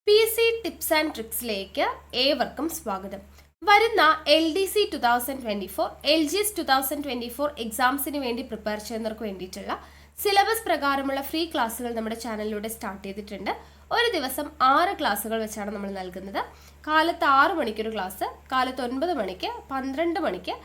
PC tips and ട്രിക്സിലേക്ക് ഏവർക്കും സ്വാഗതം. വരുന്ന LDC 2024, LGS 2024 എക്സാംസിന് വേണ്ടി പ്രിപ്പയർ ചെയ്യുന്നവർക്ക് വേണ്ടിയിട്ടുള്ള സിലബസ് പ്രകാരമുള്ള ഫ്രീ ക്ലാസ്സുകൾ നമ്മുടെ ചാനലിലൂടെ സ്റ്റാർട്ട് ചെയ്തിട്ടുണ്ട്. ഒരു ദിവസം 6 ക്ലാസ്സുകൾ വെച്ചാണ് നമ്മൾ നൽകുന്നത്. കാലത്ത് 6 മണിക്കൊരു ക്ലാസ്, കാലത്ത് 9 മണിക്ക്, 12 മണിക്ക്,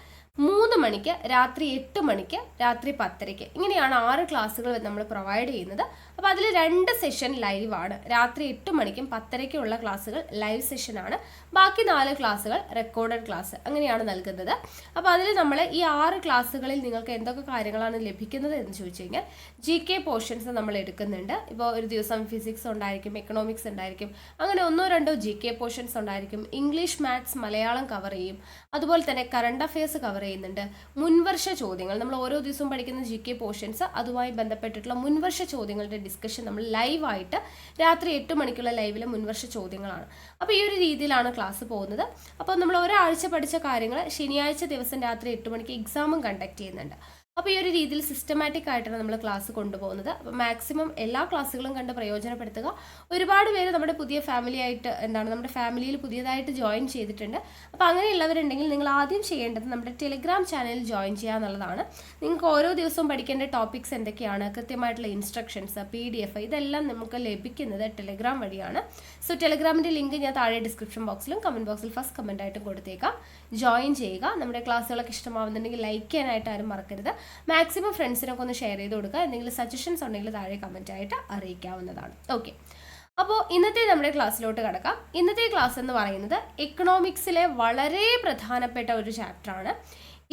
3 മണിക്ക്, രാത്രി 8 മണിക്ക്, രാത്രി 10:30. ഇങ്ങനെയാണ് 6 ക്ലാസ്സുകൾ നമ്മൾ പ്രൊവൈഡ് ചെയ്യുന്നത്. അപ്പോൾ അതിൽ 2 സെഷൻ ലൈവാണ്. രാത്രി 8 മണിക്കും 10:30ക്കും ഉള്ള ക്ലാസ്സുകൾ ലൈവ് സെഷനാണ്. ബാക്കി 4 ക്ലാസ്സുകൾ റെക്കോർഡഡ് ക്ലാസ് അങ്ങനെയാണ് നൽകുന്നത്. അപ്പോൾ അതിൽ നമ്മൾ ഈ 6 ക്ലാസ്സുകളിൽ നിങ്ങൾക്ക് എന്തൊക്കെ കാര്യങ്ങളാണ് ലഭിക്കുന്നത് എന്ന് ചോദിച്ചു കഴിഞ്ഞാൽ GK പോർഷൻസ് നമ്മൾ എടുക്കുന്നുണ്ട്. ഇപ്പോൾ ഒരു ദിവസം ഫിസിക്സ് ഉണ്ടായിരിക്കും, എക്കണോമിക്സ് ഉണ്ടായിരിക്കും, അങ്ങനെ 1-2 GK പോർഷൻസ് ഉണ്ടായിരിക്കും. ഇംഗ്ലീഷ്, മാത്സ്, മലയാളം കവർ ചെയ്യും. അതുപോലെ തന്നെ കറണ്ട് അഫയേഴ്സ് കവർ ചെയ്യുന്നുണ്ട്. മുൻവർഷ ചോദ്യങ്ങൾ, നമ്മൾ ഓരോ ദിവസവും പഠിക്കുന്ന GK പോർഷൻസ്, അതുമായി ബന്ധപ്പെട്ടിട്ടുള്ള മുൻവർഷ ചോദ്യങ്ങളുടെ ഡിസ്കഷൻ നമ്മൾ ലൈവായിട്ട് രാത്രി 8 മണിക്കുള്ള ലൈവിലെ മുൻവർഷ ചോദ്യങ്ങളാണ്. അപ്പോൾ ഈ ഒരു രീതിയിലാണ് ക്ലാസ് പോകുന്നത്. അപ്പോൾ നമ്മൾ ഒരാഴ്ച പഠിച്ച കാര്യങ്ങൾ ശനിയാഴ്ച ദിവസം രാത്രി 8 മണിക്ക് എക്സാമും കണ്ടക്ട് ചെയ്യുന്നുണ്ട്. അപ്പോൾ ഈ ഒരു രീതിയിൽ സിസ്റ്റമാറ്റിക് ആയിട്ടാണ് നമ്മൾ ക്ലാസ് കൊണ്ടുപോകുന്നത്. അപ്പോൾ മാക്സിമം എല്ലാ ക്ലാസ്സുകളും കണ്ട് പ്രയോജനപ്പെടുത്തുക. ഒരുപാട് പേര് നമ്മുടെ പുതിയ ഫാമിലി ആയിട്ട് നമ്മുടെ ഫാമിലിയിൽ പുതിയതായിട്ട് ജോയിൻ ചെയ്തിട്ടുണ്ട്. അപ്പോൾ അങ്ങനെയുള്ളവരുണ്ടെങ്കിൽ നിങ്ങൾ ആദ്യം ചെയ്യേണ്ടത് നമ്മുടെ ടെലിഗ്രാം ചാനലിൽ ജോയിൻ ചെയ്യുക എന്നുള്ളതാണ്. നിങ്ങൾക്ക് ഓരോ ദിവസവും പഠിക്കേണ്ട ടോപ്പിക്സ് എന്തൊക്കെയാണ്, കൃത്യമായിട്ടുള്ള ഇൻസ്ട്രക്ഷൻസ്, PDF ഇതെല്ലാം നമുക്ക് ലഭിക്കുന്നത് ടെലിഗ്രാം വഴിയാണ്. സോ ടെലിഗ്രാമിൻ്റെ ലിങ്ക് ഞാൻ താഴെ ഡിസ്ക്രിപ്ഷൻ ബോക്സിലും കമൻറ്റ് ബോക്സിൽ ഫസ്റ്റ് കമൻ്റ് ആയിട്ടും കൊടുത്തേക്കാം. ജോയിൻ ചെയ്യുക. നമ്മുടെ ക്ലാസ്സുകളൊക്കെ ഇഷ്ടമാവുന്നുണ്ടെങ്കിൽ ലൈക്ക് ചെയ്യാനായിട്ട് ആരും മറക്കരുത്. മാക്സിമം ഫ്രണ്ട്സിനൊക്കെ ഒന്ന് ഷെയർ ചെയ്ത് കൊടുക്കുക. എന്തെങ്കിലും സജഷൻസ് ഉണ്ടെങ്കിൽ താഴെ കമൻ്റ് ആയിട്ട് അറിയിക്കാവുന്നതാണ്. ഓക്കെ, അപ്പോൾ ഇന്നത്തെ നമ്മുടെ ക്ലാസ്സിലോട്ട് കിടക്കാം. ഇന്നത്തെ ക്ലാസ് എന്ന് പറയുന്നത് എക്കണോമിക്സിലെ വളരെ പ്രധാനപ്പെട്ട ഒരു ചാപ്റ്ററാണ്,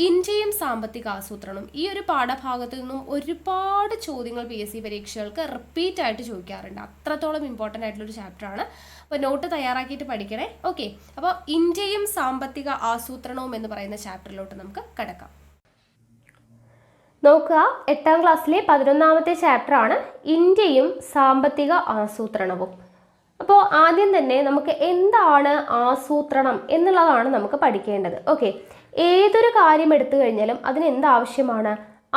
ഇന്ത്യയും സാമ്പത്തിക ആസൂത്രണവും. ഈ ഒരു പാഠഭാഗത്തു നിന്നും ഒരുപാട് ചോദ്യങ്ങൾ PSC പരീക്ഷകൾക്ക് റിപ്പീറ്റ് ആയിട്ട് ചോദിക്കാറുണ്ട്. അത്രത്തോളം ഇമ്പോർട്ടൻ്റ് ആയിട്ടുള്ളൊരു ചാപ്റ്ററാണ്. അപ്പോൾ നോട്ട് തയ്യാറാക്കിയിട്ട് പഠിക്കണേ. ഓക്കെ, അപ്പോൾ ഇന്ത്യയും സാമ്പത്തിക ആസൂത്രണവും എന്ന് പറയുന്ന ചാപ്റ്ററിലോട്ട് നമുക്ക് കിടക്കാം. നോക്കുക, 8ാം ക്ലാസ്സിലെ 11ാമത്തെ ചാപ്റ്ററാണ് ഇന്ത്യയും സാമ്പത്തിക ആസൂത്രണവും. അപ്പോൾ ആദ്യം തന്നെ നമുക്ക് എന്താണ് ആസൂത്രണം എന്നുള്ളതാണ് നമുക്ക് പഠിക്കേണ്ടത്. ഓക്കെ, ഏതൊരു കാര്യം എടുത്തു കഴിഞ്ഞാലും അതിന് എന്താവശ്യമാണ്?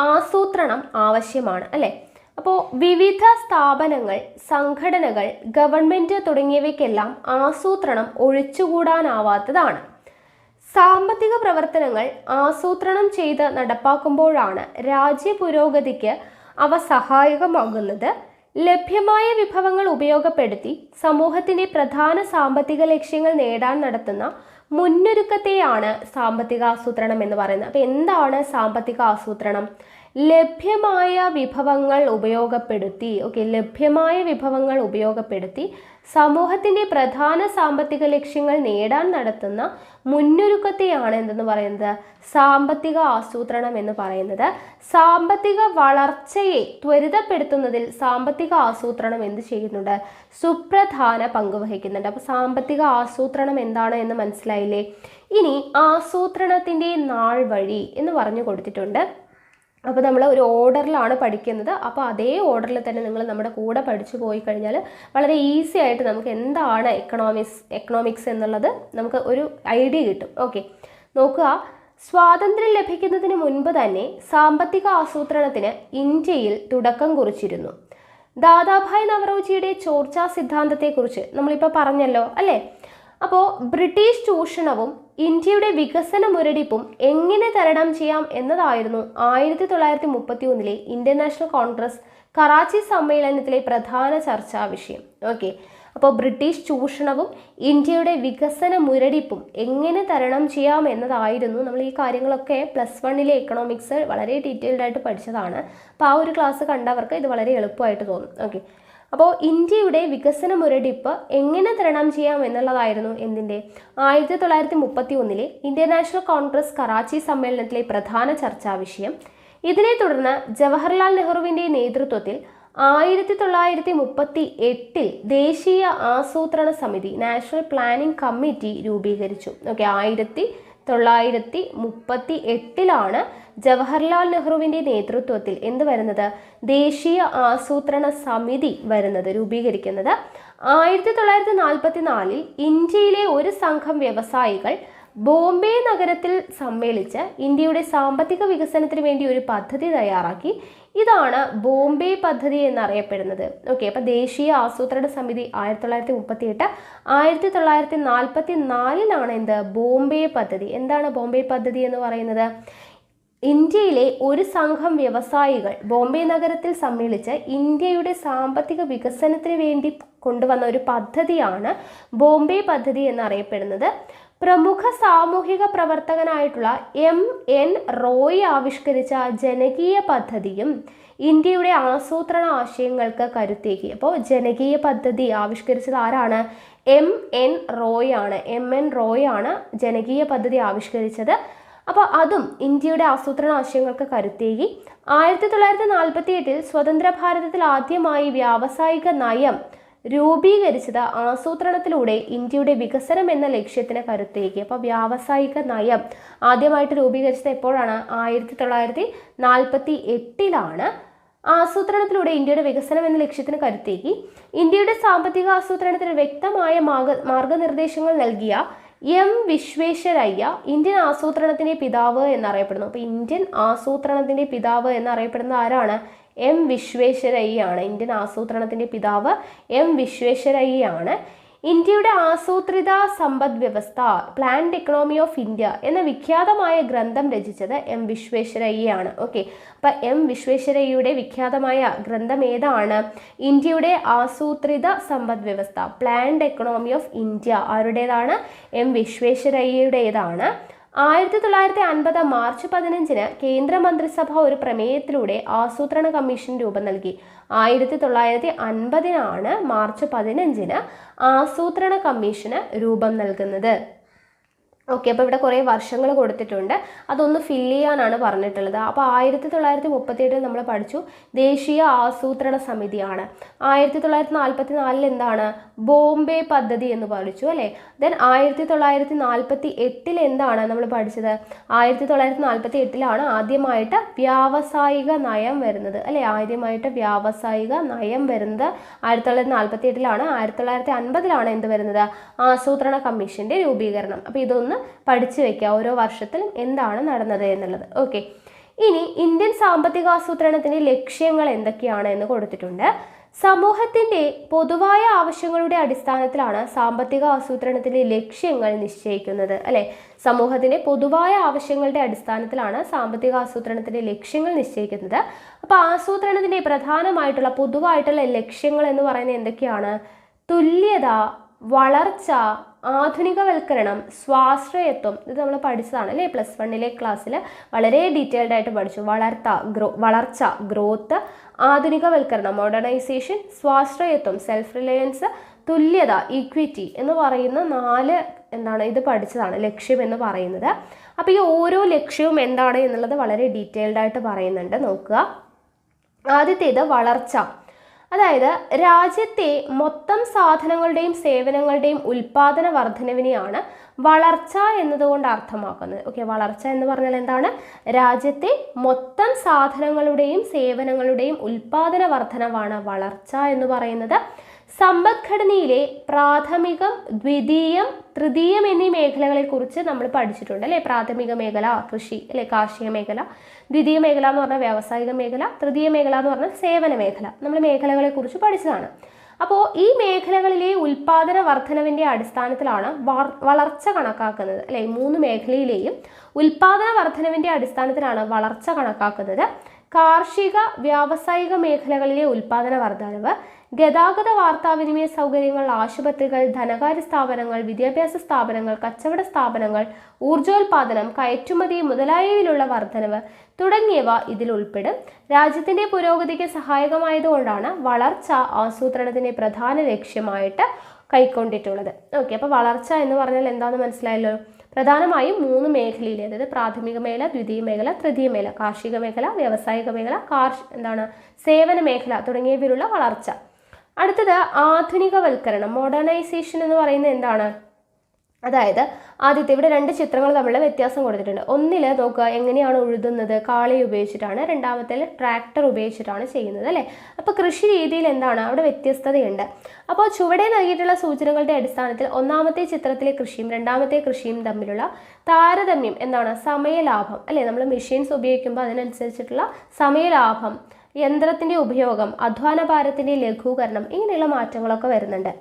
ആസൂത്രണം ആവശ്യമാണ്, അല്ലേ? അപ്പോൾ വിവിധ സ്ഥാപനങ്ങൾ, സംഘടനകൾ, ഗവൺമെൻറ് തുടങ്ങിയവയ്ക്കെല്ലാം ആസൂത്രണം ഒഴിച്ചുകൂടാനാവാത്തതാണ്. സാമ്പത്തിക പ്രവർത്തനങ്ങൾ ആസൂത്രണം ചെയ്ത് നടപ്പാക്കുമ്പോഴാണ് രാജ്യ പുരോഗതിക്ക് അവ സഹായകമാകുന്നത്. ലഭ്യമായ വിഭവങ്ങൾ ഉപയോഗപ്പെടുത്തി സമൂഹത്തിൻ്റെ പ്രധാന സാമ്പത്തിക ലക്ഷ്യങ്ങൾ നേടാൻ നടത്തുന്ന മുന്നൊരുക്കത്തെയാണ് സാമ്പത്തിക ആസൂത്രണം എന്ന് പറയുന്നത്. അപ്പോൾ എന്താണ് സാമ്പത്തിക ആസൂത്രണം? ലഭ്യമായ വിഭവങ്ങൾ ഉപയോഗപ്പെടുത്തി, ലഭ്യമായ വിഭവങ്ങൾ ഉപയോഗപ്പെടുത്തി സമൂഹത്തിൻ്റെ പ്രധാന സാമ്പത്തിക ലക്ഷ്യങ്ങൾ നേടാൻ നടത്തുന്ന മുന്നൊരുക്കത്തെയാണ് എന്തെന്ന് പറയുന്നത്? സാമ്പത്തിക ആസൂത്രണം എന്ന് പറയുന്നത്. സാമ്പത്തിക വളർച്ചയെ ത്വരിതപ്പെടുത്തുന്നതിൽ സാമ്പത്തിക ആസൂത്രണം എന്ത് ചെയ്യുന്നുണ്ട്? സുപ്രധാന പങ്ക് വഹിക്കുന്നുണ്ട്. അപ്പോൾ സാമ്പത്തിക ആസൂത്രണം എന്താണ് എന്ന് മനസ്സിലായില്ലേ? ഇനി ആസൂത്രണത്തിൻ്റെ നാൾ വഴി എന്ന് പറഞ്ഞു കൊടുത്തിട്ടുണ്ട്. അപ്പോൾ നമ്മൾ ഒരു ഓർഡറിലാണ് പഠിക്കുന്നത്. അപ്പോൾ അതേ ഓർഡറിൽ തന്നെ നിങ്ങൾ നമ്മുടെ കൂടെ പഠിച്ചു പോയി കഴിഞ്ഞാൽ വളരെ ഈസി ആയിട്ട് നമുക്ക് എന്താണ് എക്കണോമിക്സ് എന്നുള്ളത് നമുക്ക് ഒരു ഐഡിയ കിട്ടും. ഓക്കെ, നോക്കുക, സ്വാതന്ത്ര്യം ലഭിക്കുന്നതിന് മുൻപ് തന്നെ സാമ്പത്തിക ആസൂത്രണത്തിന് ഇന്ത്യയിൽ തുടക്കം കുറിച്ചിരുന്നു. ദാദാഭായ് നവറോജിയുടെ ചോർച്ചാ സിദ്ധാന്തത്തെക്കുറിച്ച് നമ്മളിപ്പോൾ പറഞ്ഞല്ലോ, അല്ലേ? അപ്പോൾ ബ്രിട്ടീഷ് ചൂഷണവും ഇന്ത്യയുടെ വികസന മുരടിപ്പും എങ്ങനെ തരണം ചെയ്യാം എന്നതായിരുന്നു 1931 ഇന്ത്യൻ നാഷണൽ കോൺഗ്രസ് കറാച്ചി സമ്മേളനത്തിലെ പ്രധാന ചർച്ചാ വിഷയം. ഓക്കെ, അപ്പോൾ ബ്രിട്ടീഷ് ചൂഷണവും ഇന്ത്യയുടെ വികസന മുരടിപ്പും എങ്ങനെ തരണം ചെയ്യാം എന്നതായിരുന്നു. നമ്മൾ ഈ കാര്യങ്ങളൊക്കെ +1 എക്കണോമിക്സ് വളരെ ഡീറ്റെയിൽഡ് ആയിട്ട് പഠിച്ചതാണ്. അപ്പോൾ ആ ഒരു ക്ലാസ് കണ്ടവർക്ക് ഇത് വളരെ എളുപ്പമായിട്ട് തോന്നും. ഓക്കെ, അപ്പോൾ ഇന്ത്യയുടെ വികസന മുരടിപ്പ് എങ്ങനെ തരണം ചെയ്യാം എന്നുള്ളതായിരുന്നു എന്തിൻ്റെ 1931 ഇന്ത്യൻ നാഷണൽ കോൺഗ്രസ് കറാച്ചി സമ്മേളനത്തിലെ പ്രധാന ചർച്ചാ വിഷയം. ഇതിനെ തുടർന്ന് ജവഹർലാൽ നെഹ്റുവിൻ്റെ നേതൃത്വത്തിൽ 1938 ദേശീയ ആസൂത്രണ സമിതി, നാഷണൽ പ്ലാനിംഗ് കമ്മിറ്റി രൂപീകരിച്ചു. 1938 ജവഹർലാൽ നെഹ്റുവിൻ്റെ നേതൃത്വത്തിൽ എന്ത് വരുന്നത്? ദേശീയ ആസൂത്രണ സമിതി രൂപീകരിക്കുന്നത്. 1944 ഇന്ത്യയിലെ ഒരു സംഘം വ്യവസായികൾ ബോംബെ നഗരത്തിൽ സമ്മേളിച്ച് ഇന്ത്യയുടെ സാമ്പത്തിക വികസനത്തിന് വേണ്ടി ഒരു പദ്ധതി തയ്യാറാക്കി. ഇതാണ് ബോംബെ പദ്ധതി എന്നറിയപ്പെടുന്നത്. ഓക്കെ, അപ്പോൾ ദേശീയ ആസൂത്രണ സമിതി 1938 1944 എന്ത് ബോംബെ പദ്ധതി. എന്താണ് ബോംബെ പദ്ധതി എന്ന് പറയുന്നത്? ഇന്ത്യയിലെ ഒരു സംഘം വ്യവസായികൾ ബോംബെ നഗരത്തിൽ സമ്മേളിച്ച് ഇന്ത്യയുടെ സാമ്പത്തിക വികസനത്തിന് വേണ്ടി കൊണ്ടുവന്ന ഒരു പദ്ധതിയാണ് ബോംബെ പദ്ധതി എന്നറിയപ്പെടുന്നത്. പ്രമുഖ സാമൂഹിക പ്രവർത്തകനായിട്ടുള്ള MN റോയ് ആവിഷ്കരിച്ച ജനകീയ പദ്ധതിയും ഇന്ത്യയുടെ ആസൂത്രണ ആശയങ്ങൾക്ക് കരുത്തേകി. അപ്പോൾ ജനകീയ പദ്ധതി ആവിഷ്കരിച്ചത് ആരാണ്? MN റോയ് ആണ്. MN റോയ് ആണ് ജനകീയ പദ്ധതി ആവിഷ്കരിച്ചത്. അപ്പോൾ അതും ഇന്ത്യയുടെ ആസൂത്രണ ആശയങ്ങൾക്ക് കരുത്തേകി. 1948 സ്വതന്ത്ര ഭാരതത്തിൽ ആദ്യമായി വ്യാവസായിക നയം രൂപീകരിച്ചത് ആസൂത്രണത്തിലൂടെ ഇന്ത്യയുടെ വികസനം എന്ന ലക്ഷ്യത്തിന് കരുത്തേകി. അപ്പോൾ വ്യാവസായിക നയം ആദ്യമായിട്ട് രൂപീകരിച്ചത് എപ്പോഴാണ്? 1948 ആസൂത്രണത്തിലൂടെ ഇന്ത്യയുടെ വികസനം എന്ന ലക്ഷ്യത്തിന് കരുത്തേകി. ഇന്ത്യയുടെ സാമ്പത്തിക ആസൂത്രണത്തിന് വ്യക്തമായ മാർഗനിർദ്ദേശങ്ങൾ നൽകിയ വിശ്വേശ്വരയ്യ ഇന്ത്യൻ ആസൂത്രണത്തിന്റെ പിതാവ് എന്നറിയപ്പെടുന്നു. അപ്പോൾ ഇന്ത്യൻ ആസൂത്രണത്തിന്റെ പിതാവ് എന്നറിയപ്പെടുന്ന ആരാണ്? വിശ്വേശ്വരയ്യാണ്. ഇന്ത്യൻ ആസൂത്രണത്തിന്റെ പിതാവ് വിശ്വേശ്വരയ്യാണ്. ഇന്ത്യയുടെ ആസൂത്രിത സമ്പദ് വ്യവസ്ഥ പ്ലാൻഡ് എക്കണോമി ഓഫ് ഇന്ത്യ എന്ന വിഖ്യാതമായ ഗ്രന്ഥം രചിച്ചത് വിശ്വേശ്വരയ്യാണ്. ഓക്കെ, അപ്പം വിശ്വേശ്വരയ്യയുടെ വിഖ്യാതമായ ഗ്രന്ഥം ഏതാണ്? ഇന്ത്യയുടെ ആസൂത്രിത സമ്പദ് വ്യവസ്ഥ പ്ലാൻഡ് എക്കണോമി ഓഫ് ഇന്ത്യ. ആരുടേതാണ്? വിശ്വേശ്വരയ്യയുടേതാണ്. 1950 മാർച്ച് 15 കേന്ദ്രമന്ത്രിസഭ ഒരു പ്രമേയത്തിലൂടെ ആസൂത്രണ കമ്മീഷൻ രൂപം നൽകി. 1950 മാർച്ച് 15 ആസൂത്രണ കമ്മീഷന് രൂപം നൽകുന്നത്. ഓക്കെ, അപ്പോൾ ഇവിടെ കുറേ വർഷങ്ങൾ കൊടുത്തിട്ടുണ്ട്, അതൊന്ന് ഫില്ല് ചെയ്യാനാണ് പറഞ്ഞിട്ടുള്ളത്. അപ്പോൾ 1937 നമ്മൾ പഠിച്ചു ദേശീയ ആസൂത്രണ സമിതിയാണ്. 1944 എന്താണ്? ബോംബെ പദ്ധതി എന്ന് പഠിച്ചു അല്ലേ. ദെൻ 1948 എന്താണ് നമ്മൾ പഠിച്ചത്? 1948 ആദ്യമായിട്ട് വ്യാവസായിക നയം വരുന്നത് അല്ലേ. ആദ്യമായിട്ട് വ്യാവസായിക നയം വരുന്നത് 1948 1950 എന്ത് വരുന്നത്? ആസൂത്രണ കമ്മീഷന്റെ രൂപീകരണം. അപ്പോൾ ഇതൊന്ന് പഠിച്ചു വെക്കുക, ഓരോ വർഷത്തിലും എന്താണ് നടന്നത് എന്നുള്ളത്. ഓക്കെ, ഇനി ഇന്ത്യൻ സാമ്പത്തികാസൂത്രണത്തിന്റെ ലക്ഷ്യങ്ങൾ എന്തൊക്കെയാണ് എന്ന് കൊടുത്തിട്ടുണ്ട്. സമൂഹത്തിന്റെ പൊതുവായ ആവശ്യങ്ങളുടെ അടിസ്ഥാനത്തിലാണ് സാമ്പത്തിക ആസൂത്രണത്തിന്റെ ലക്ഷ്യങ്ങൾ നിശ്ചയിക്കുന്നത് അല്ലെ. സമൂഹത്തിന്റെ പൊതുവായ ആവശ്യങ്ങളുടെ അടിസ്ഥാനത്തിലാണ് സാമ്പത്തിക ആസൂത്രണത്തിന്റെ ലക്ഷ്യങ്ങൾ നിശ്ചയിക്കുന്നത്. അപ്പൊ ആസൂത്രണത്തിന്റെ പ്രധാനമായിട്ടുള്ള പൊതുവായിട്ടുള്ള ലക്ഷ്യങ്ങൾ എന്ന് പറയുന്നത് എന്തൊക്കെയാണ്? തുല്യത, വളർച്ച, ആധുനികവൽക്കരണം, സ്വാശ്രയത്വം. ഇത് നമ്മൾ പഠിച്ചതാണ് അല്ലേ +1 ക്ലാസ്സിൽ വളരെ ഡീറ്റെയിൽഡ് ആയിട്ട് പഠിച്ചു. വളർച്ച ഗ്രോത്ത്, ആധുനികവൽക്കരണം മോഡേണൈസേഷൻ, സ്വാശ്രയത്വം സെൽഫ് റിലയൻസ്, തുല്യത ഈക്വിറ്റി എന്ന് പറയുന്ന 4 ഇത് പഠിച്ചതാണ് ലക്ഷ്യം എന്ന് പറയുന്നത്. അപ്പോൾ ഈ ഓരോ ലക്ഷ്യവും എന്താണ് എന്നുള്ളത് വളരെ ഡീറ്റെയിൽഡ് ആയിട്ട് പറയുന്നുണ്ട്, നോക്കുക. ആദ്യത്തേത് വളർച്ച. അതായത് രാജ്യത്തെ മൊത്തം സാധനങ്ങളുടെയും സേവനങ്ങളുടെയും ഉൽപാദന വർധനവിനെയാണ് വളർച്ച എന്നതുകൊണ്ട് അർത്ഥമാക്കുന്നത്. ഓക്കെ, വളർച്ച എന്ന് പറഞ്ഞാൽ എന്താണ്? രാജ്യത്തെ മൊത്തം സാധനങ്ങളുടെയും സേവനങ്ങളുടെയും ഉൽപാദന വർധനവാണ് വളർച്ച എന്ന് പറയുന്നത്. സമ്പദ്ഘടനയിലെ പ്രാഥമികം, ദ്വിതീയം, തൃതീയം എന്നീ മേഖലകളെ കുറിച്ച് നമ്മൾ പഠിച്ചിട്ടുണ്ട് അല്ലെ. പ്രാഥമിക മേഖല കൃഷി അല്ലെ, കാർഷിക മേഖല. ദ്വിതീയ മേഖല എന്ന് പറഞ്ഞാൽ വ്യാവസായിക മേഖല. തൃതീയ മേഖല എന്ന് പറഞ്ഞാൽ സേവന മേഖല. നമ്മൾ മേഖലകളെ കുറിച്ച് പഠിച്ചതാണ്. അപ്പോൾ ഈ മേഖലകളിലെ ഉൽപാദന വർധനവിന്റെ അടിസ്ഥാനത്തിലാണ് വളർച്ച കണക്കാക്കുന്നത് അല്ലെ. 3 മേഖലയിലെയും ഉൽപാദന വർധനവിന്റെ അടിസ്ഥാനത്തിലാണ് വളർച്ച കണക്കാക്കുന്നത്. കാർഷിക, വ്യാവസായിക മേഖലകളിലെ ഉൽപാദന വർധനവ്, ഗതാഗത വാർത്താവിനിമയ സൗകര്യങ്ങൾ, ആശുപത്രികൾ, ധനകാര്യ സ്ഥാപനങ്ങൾ, വിദ്യാഭ്യാസ സ്ഥാപനങ്ങൾ, കച്ചവട സ്ഥാപനങ്ങൾ, ഊർജോൽപാദനം, കയറ്റുമതി മുതലായവയിലുള്ള വർധനവ് തുടങ്ങിയവ ഇതിൽ ഉൾപ്പെടും. രാജ്യത്തിന്റെ പുരോഗതിക്ക് സഹായകമായതുകൊണ്ടാണ് വളർച്ച ആസൂത്രണത്തിന്റെ പ്രധാന ലക്ഷ്യമായിട്ട് കൈക്കൊണ്ടിട്ടുള്ളത്. ഓക്കെ, അപ്പോൾ വളർച്ച എന്ന് പറഞ്ഞാൽ എന്താണെന്ന് മനസ്സിലായല്ലോ. പ്രധാനമായും 3 മേഖലയിൽ, അതായത് പ്രാഥമിക മേഖല, ദ്വിതീയ മേഖല, തൃതീയ മേഖല, കാർഷിക മേഖല, വ്യാവസായിക മേഖല, സേവന മേഖല തുടങ്ങിയവയിലുള്ള വളർച്ച. അടുത്തത് ആധുനികവൽക്കരണം, മോഡേണൈസേഷൻ എന്ന് പറയുന്നത് എന്താണ്? അതായത് ആദ്യത്തെ ഇവിടെ 2 ചിത്രങ്ങൾ തമ്മിലുള്ള വ്യത്യാസം കൊടുത്തിട്ടുണ്ട്. ഒന്നിൽ നോക്കുക എങ്ങനെയാണ് ഉഴുതുന്നത്, കാളി ഉപയോഗിച്ചിട്ടാണ്. രണ്ടാമത്തേൽ ട്രാക്ടർ ഉപയോഗിച്ചിട്ടാണ് ചെയ്യുന്നത് അല്ലേ. അപ്പോൾ കൃഷി രീതിയിൽ എന്താണ് അവിടെ വ്യത്യസ്തതയുണ്ട്. അപ്പോൾ ചുവടെ നൽകിയിട്ടുള്ള സൂചനകളുടെ അടിസ്ഥാനത്തിൽ ഒന്നാമത്തെ ചിത്രത്തിലെ കൃഷിയും രണ്ടാമത്തെ കൃഷിയും തമ്മിലുള്ള താരതമ്യം എന്താണ്, സമയലാഭം അല്ലേ. നമ്മൾ മെഷീൻസ് ഉപയോഗിക്കുമ്പോൾ അതിനനുസരിച്ചിട്ടുള്ള സമയലാഭം, യന്ത്രത്തിൻ്റെ ഉപയോഗം, അധ്വാന ഭാരത്തിൻ്റെ ലഘൂകരണം, ഇങ്ങനെയുള്ള മാറ്റങ്ങളൊക്കെ വരുന്നുണ്ട്.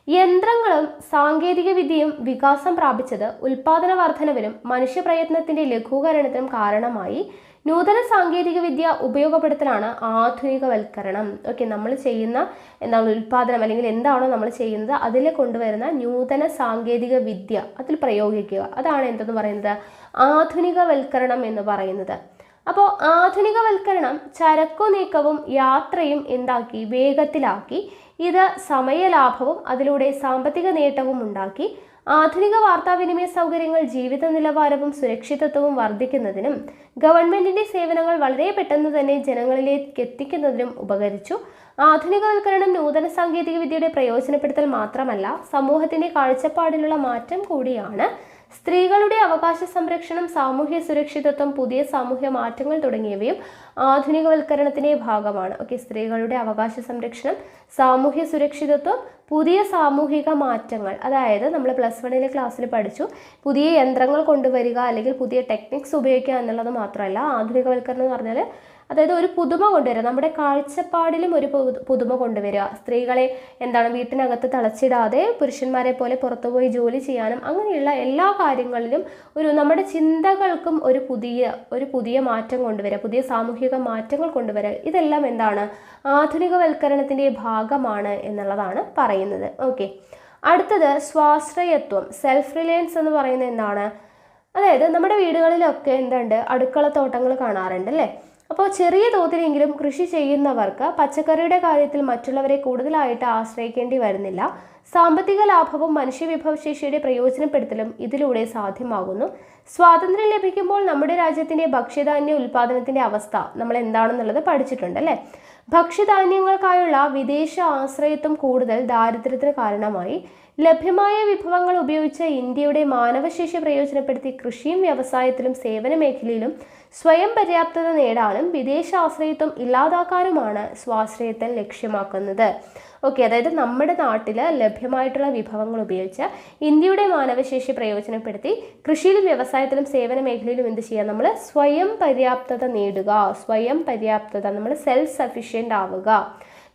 യന്ത്രങ്ങളും സാങ്കേതിക വിദ്യയും വികാസം പ്രാപിച്ചത് ഉൽപാദന വർധനവിനും മനുഷ്യപ്രയത്നത്തിന്റെ ലഘൂകരണത്തിനും കാരണമായി. നൂതന സാങ്കേതിക വിദ്യ ഉപയോഗപ്പെടുത്തലാണ് ആധുനികവൽക്കരണം. ഓക്കെ, നമ്മൾ ചെയ്യുന്ന എന്താണ് ഉൽപാദനം അല്ലെങ്കിൽ എന്താണോ നമ്മൾ ചെയ്യുന്നത് അതിൽ കൊണ്ടുവരുന്ന നൂതന സാങ്കേതിക വിദ്യ അതിൽ പ്രയോഗിക്കുക, അതാണ് എന്തെന്ന് പറയുന്നത്, ആധുനികവൽക്കരണം എന്ന് പറയുന്നത്. അപ്പോൾ ആധുനികവൽക്കരണം ചരക്കു നീക്കവും യാത്രയും എന്താക്കി, വേഗത്തിലാക്കി. ഇത് സമയലാഭവും അതിലൂടെ സാമ്പത്തിക നേട്ടവും ഉണ്ടാക്കി. ആധുനിക വാർത്താവിനിമയ സൗകര്യങ്ങൾ ജീവിത നിലവാരവും സുരക്ഷിതത്വവും വർദ്ധിക്കുന്നതിനും ഗവൺമെന്റിന്റെ സേവനങ്ങൾ വളരെ പെട്ടെന്ന് തന്നെ ജനങ്ങളിലേക്ക് എത്തിക്കുന്നതിനും ഉപകരിച്ചു. ആധുനികവൽക്കരണം നൂതന സാങ്കേതിക വിദ്യയുടെ പ്രയോജനപ്പെടുത്തൽ മാത്രമല്ല, സമൂഹത്തിന്റെ കാഴ്ചപ്പാടിലുള്ള മാറ്റം കൂടിയാണ്. സ്ത്രീകളുടെ അവകാശ സംരക്ഷണം, സാമൂഹ്യ സുരക്ഷിതത്വം, പുതിയ സാമൂഹ്യ മാറ്റങ്ങൾ തുടങ്ങിയവയും ആധുനികവൽക്കരണത്തിന്റെ ഭാഗമാണ്. ഓക്കെ, സ്ത്രീകളുടെ അവകാശ സംരക്ഷണം, സാമൂഹ്യ സുരക്ഷിതത്വം, പുതിയ സാമൂഹിക മാറ്റങ്ങൾ, അതായത് നമ്മൾ +1 ക്ലാസ്സിൽ പഠിച്ചു പുതിയ യന്ത്രങ്ങൾ കൊണ്ടുവരിക അല്ലെങ്കിൽ പുതിയ ടെക്നിക്സ് ഉപയോഗിക്കുക എന്നുള്ളത് മാത്രമല്ല, ആധുനികവൽക്കരണം എന്ന് പറഞ്ഞാൽ അതായത് ഒരു പുതുമ കൊണ്ടുവരിക, നമ്മുടെ കാഴ്ചപ്പാടിലും ഒരു പുതുമ കൊണ്ടുവരിക. സ്ത്രീകളെ എന്താണ് വീട്ടിനകത്ത് തളച്ചിടാതെ പുരുഷന്മാരെ പോലെ പുറത്തുപോയി ജോലി ചെയ്യാനും അങ്ങനെയുള്ള എല്ലാ കാര്യങ്ങളിലും നമ്മുടെ ചിന്തകൾക്കും ഒരു പുതിയ മാറ്റം കൊണ്ടുവരിക, പുതിയ സാമൂഹിക മാറ്റങ്ങൾ കൊണ്ടുവരിക. ഇതെല്ലാം എന്താണ്, ആധുനികവൽക്കരണത്തിൻ്റെ ഭാഗമാണ് എന്നുള്ളതാണ് പറയുന്നത്. ഓക്കെ, അടുത്തത് സ്വാശ്രയത്വം, സെൽഫ് റിലയൻസ് എന്ന് പറയുന്നത് എന്താണ്, അതായത് നമ്മുടെ വീടുകളിലൊക്കെ എന്തുണ്ട്, അടുക്കളത്തോട്ടങ്ങൾ കാണാറുണ്ട് അല്ലേ. അപ്പോൾ ചെറിയ തോതിലെങ്കിലും കൃഷി ചെയ്യുന്നവർക്ക് പച്ചക്കറിയുടെ കാര്യത്തിൽ മറ്റുള്ളവരെ കൂടുതലായിട്ട് ആശ്രയിക്കേണ്ടി വരുന്നില്ല. സാമ്പത്തിക ലാഭവും മനുഷ്യവിഭവശേഷിയുടെ പ്രയോജനപ്പെടുത്തലും ഇതിലൂടെ സാധ്യമാകുന്നു. സ്വാതന്ത്ര്യം ലഭിക്കുമ്പോൾ നമ്മുടെ രാജ്യത്തിൻ്റെ ഭക്ഷ്യധാന്യ ഉൽപ്പാദനത്തിൻ്റെ അവസ്ഥ നമ്മൾ എന്താണെന്നുള്ളത് പഠിച്ചിട്ടുണ്ട് അല്ലേ. ഭക്ഷ്യധാന്യങ്ങൾക്കായുള്ള വിദേശ ആശ്രയത്വം കൂടുതൽ ദാരിദ്ര്യത്തിന് കാരണമായി. ലഭ്യമായ വിഭവങ്ങൾ ഉപയോഗിച്ച് ഇന്ത്യയുടെ മാനവശേഷി പ്രയോജനപ്പെടുത്തി കൃഷിയും വ്യവസായത്തിലും സേവന മേഖലയിലും സ്വയം പര്യാപ്തത നേടാനും വിദേശ ആശ്രയത്വം ഇല്ലാതാക്കാനുമാണ് സ്വാശ്രയത്വം ലക്ഷ്യമാക്കുന്നത്. ഓക്കെ, അതായത് നമ്മുടെ നാട്ടിൽ ലഭ്യമായിട്ടുള്ള വിഭവങ്ങൾ ഉപയോഗിച്ച് ഇന്ത്യയുടെ മാനവശേഷി പ്രയോജനപ്പെടുത്തി കൃഷിയിലും വ്യവസായത്തിലും സേവന മേഖലയിലും എന്ത് ചെയ്യുക, നമ്മൾ സ്വയം പര്യാപ്തത നേടുക, സ്വയം പര്യാപ്തത, നമ്മൾ സെൽഫ് സഫിഷ്യൻ്റ് ആവുക,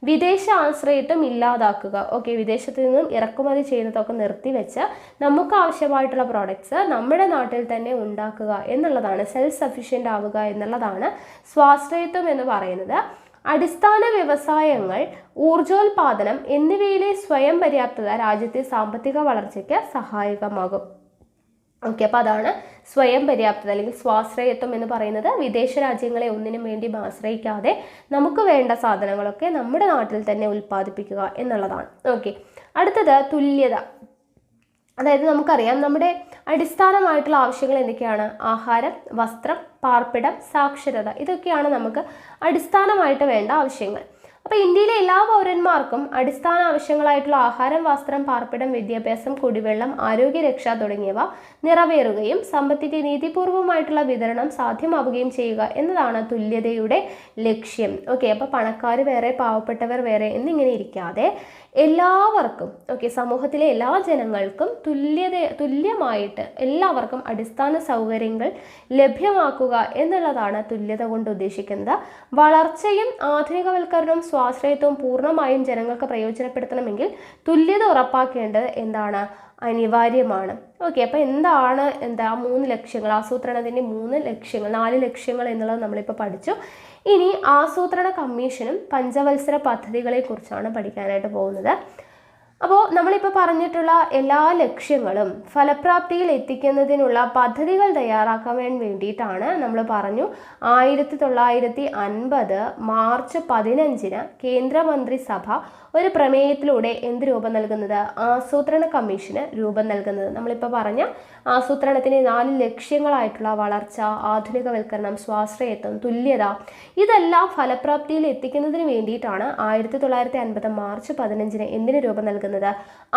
വിദേശ ആശ്രയത്വം ഇല്ലാതാക്കുക. ഓക്കെ, വിദേശത്ത് നിന്നും ഇറക്കുമതി ചെയ്യുന്നതൊക്കെ നിർത്തിവെച്ച് നമുക്ക് ആവശ്യമായിട്ടുള്ള പ്രോഡക്ട്സ് നമ്മുടെ നാട്ടിൽ തന്നെ ഉണ്ടാക്കുക എന്നുള്ളതാണ്, സെൽഫ് സഫിഷ്യൻ്റ് ആവുക എന്നുള്ളതാണ് സ്വാശ്രയത്വം എന്ന് പറയുന്നത്. അടിസ്ഥാന വ്യവസായങ്ങൾ, ഊർജോൽപാദനം എന്നിവയിലെ സ്വയം പര്യാപ്തത രാജ്യത്തെ സാമ്പത്തിക വളർച്ചയ്ക്ക് സഹായകമാകും. ഓക്കെ, അപ്പോൾ അതാണ് സ്വയം പര്യാപ്തത അല്ലെങ്കിൽ സ്വാശ്രയത്വം എന്ന് പറയുന്നത്. വിദേശ രാജ്യങ്ങളെ ഒന്നിനും വേണ്ടി ആശ്രയിക്കാതെ നമുക്ക് വേണ്ട സാധനങ്ങളൊക്കെ നമ്മുടെ നാട്ടിൽ തന്നെ ഉൽപ്പാദിപ്പിക്കുക എന്നുള്ളതാണ്. ഓക്കെ, അടുത്തത് തുല്യത. അതായത് നമുക്കറിയാം നമ്മുടെ അടിസ്ഥാനമായിട്ടുള്ള ആവശ്യങ്ങൾ എന്തൊക്കെയാണ്, ആഹാരം, വസ്ത്രം, പാർപ്പിടം, സാക്ഷരത, ഇതൊക്കെയാണ് നമുക്ക് അടിസ്ഥാനമായിട്ട് വേണ്ട ആവശ്യങ്ങൾ. അപ്പോൾ ഇന്ത്യയിലെ എല്ലാ പൗരന്മാർക്കും അടിസ്ഥാന ആവശ്യങ്ങളായിട്ടുള്ള ആഹാരം, വസ്ത്രം, പാർപ്പിടം, വിദ്യാഭ്യാസം, കുടിവെള്ളം, ആരോഗ്യരക്ഷ തുടങ്ങിയവ നിറവേറുകയും സമ്പത്തിന്റെ നീതിപൂർവമായിട്ടുള്ള വിതരണം സാധ്യമാവുകയും ചെയ്യുക എന്നതാണ് തുല്യതയുടെ ലക്ഷ്യം. ഓക്കെ, അപ്പോൾ പണക്കാർ വേറെ പാവപ്പെട്ടവർ വേറെ എന്നിങ്ങനെ ഇരിക്കാതെ എല്ലാവർക്കും, ഓക്കെ, സമൂഹത്തിലെ എല്ലാ ജനങ്ങൾക്കും തുല്യമായിട്ട് എല്ലാവർക്കും അടിസ്ഥാന സൗകര്യങ്ങൾ ലഭ്യമാക്കുക എന്നുള്ളതാണ് തുല്യത കൊണ്ട് ഉദ്ദേശിക്കുന്നത്. വളർച്ചയും ആധുനികവൽക്കരണവും സ്വാശ്രയത്വവും പൂർണ്ണമായും ജനങ്ങൾക്ക് പ്രയോജനപ്പെടുത്തണമെങ്കിൽ തുല്യത ഉറപ്പാക്കേണ്ടത് എന്താണ്, അനിവാര്യമാണ്. ഓക്കെ, അപ്പോൾ എന്താണ് 3 ലക്ഷ്യങ്ങൾ, ആസൂത്രണത്തിൻ്റെ 3 ലക്ഷ്യങ്ങൾ, 4 ലക്ഷ്യങ്ങൾ എന്നുള്ളത് നമ്മളിപ്പോൾ പഠിച്ചു. ഇനി ആസൂത്രണ കമ്മീഷനും പഞ്ചവത്സര പദ്ധതികളെക്കുറിച്ചാണ് പഠിക്കാനായിട്ട് പോകുന്നത്. അപ്പോൾ നമ്മളിപ്പോൾ പറഞ്ഞിട്ടുള്ള എല്ലാ ലക്ഷ്യങ്ങളും ഫലപ്രാപ്തിയിൽ എത്തിക്കുന്നതിനുള്ള പദ്ധതികൾ തയ്യാറാക്കാൻ വേണ്ടിയിട്ടാണ് നമ്മൾ പറഞ്ഞു 1950 മാർച്ച് 15 കേന്ദ്രമന്ത്രിസഭ ഒരു പ്രമേയത്തിലൂടെ എന്ത് രൂപം നൽകുന്നത്, ആസൂത്രണ കമ്മീഷന് രൂപം നൽകുന്നത്. നമ്മളിപ്പോൾ പറഞ്ഞ ആസൂത്രണത്തിന് 4 ലക്ഷ്യങ്ങളായിട്ടുള്ള വളർച്ച, ആധുനികവൽക്കരണം, സ്വാശ്രയത്വം, തുല്യത, ഇതെല്ലാം ഫലപ്രാപ്തിയിൽ എത്തിക്കുന്നതിന് വേണ്ടിയിട്ടാണ് 1950 മാർച്ച് 15 എന്തിന് രൂപം നൽകുന്നത്, നൽകുന്നത്?